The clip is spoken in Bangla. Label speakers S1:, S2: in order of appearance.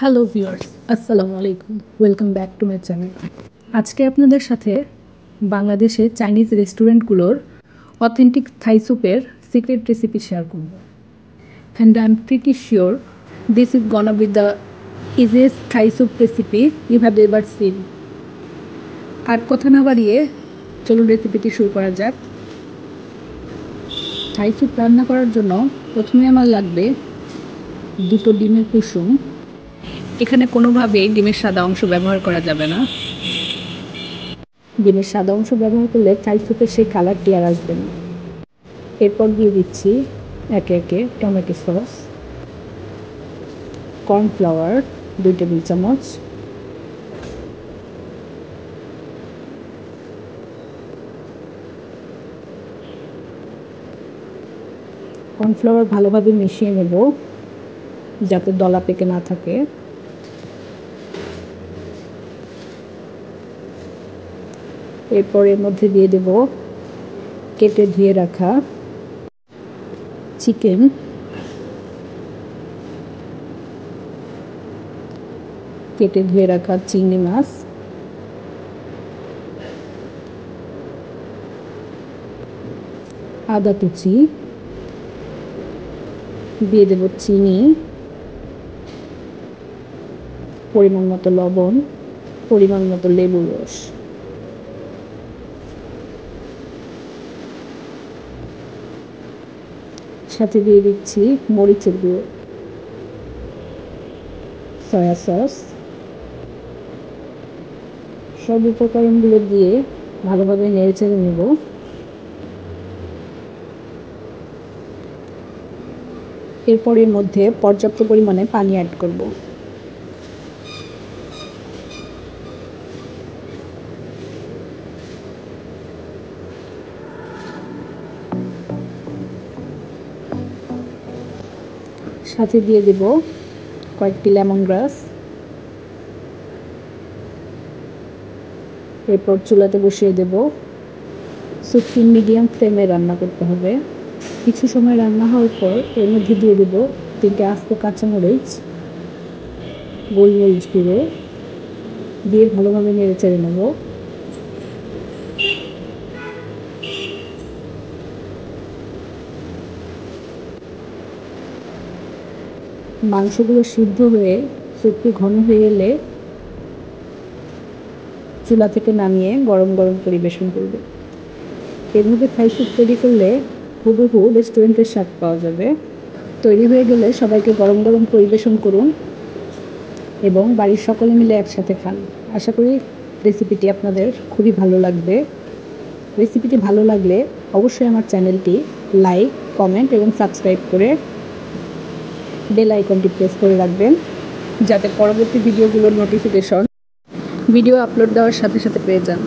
S1: হ্যালো ভিউয়ার্স, আসসালামু আলাইকুম। Welcome back to my channel. আজকে আপনাদের সাথে বাংলাদেশে চাইনিজ রেস্টুরেন্টগুলোর অথেন্টিক থাই স্যুপের সিক্রেট রেসিপি শেয়ার করব। And I am pretty sure this is gonna be the easiest Thai soup recipe you have ever seen. আর কথা না বাড়িয়ে চলুন রেসিপিটি শুরু করা যাক। থাই স্যুপ রান্না করার জন্য প্রথমে আমার লাগবে 2টো ডিমের কুসুম। এখানে কোনোভাবেই ডিমের সাদা অংশ ব্যবহার করা যাবে না। ডিমের সাদা অংশ ব্যবহার করলে থাই স্যুপের সেই কালারটি আর আসবে না। এরপর দিয়ে দিচ্ছি একে একে টমেটো সস, কর্নফ্লাওয়ার 2 টেবিল চামচ, কর্নফ্লাওয়ার ভালোভাবে মিশিয়ে নেব যাতে দলা পেকে না থাকে। এরপর এর মধ্যে দিয়ে দেব কেটে ধুয়ে রাখা চিকেন, কেটে ধুয়ে রাখা চিংড়ি মাছ, আদা কুচি, দিয়ে দেব চিনি, পরিমাণ মতো লবণ, পরিমাণ মতো লেবুর রস। সাথে দিয়ে দিচ্ছি মরিচের গুঁড়ো, সয়া সস। সব উপকরণগুলো দিয়ে ভালোভাবে নেড়েচেড়ে নেব। এরপর এর মধ্যে পর্যাপ্ত পরিমাণে পানি অ্যাড করব। সাথে দিয়ে দেব কয়েকটি লেমন গ্রাস। এরপর চুলাতে বসিয়ে দেব। স্যুপটি মিডিয়াম ফ্লেমে রান্না করতে হবে। কিছু সময় রান্না হওয়ার পর এর মধ্যে দিয়ে দেব 3টে আস্ত কাঁচামরিচ, গোলমরিচ গুঁড়ো দিয়ে ভালোভাবে নেড়েচেড়ে নেব। মাংসগুলো সিদ্ধ হয়ে স্যুপটি ঘন হয়ে এলে চুলা থেকে নামিয়ে গরম গরম পরিবেশন করবে। এর মধ্যে থাই স্যুপ তৈরি করলে হুবহু রেস্টুরেন্টের স্বাদ পাওয়া যাবে। তৈরি হয়ে গেলে সবাইকে গরম গরম পরিবেশন করুন এবং বাড়ির সকলে মিলে একসাথে খান। আশা করি রেসিপিটি আপনাদের খুবই ভালো লাগবে। রেসিপিটি ভালো লাগলে অবশ্যই আমার চ্যানেলটি লাইক, কমেন্ট এবং সাবস্ক্রাইব করে বেল আইকনটি প্রেস করে রাখবেন যাতে পরবর্তী ভিডিওগুলোর নোটিফিকেশন ভিডিও আপলোড দেওয়ার সাথে সাথে পেয়ে যান।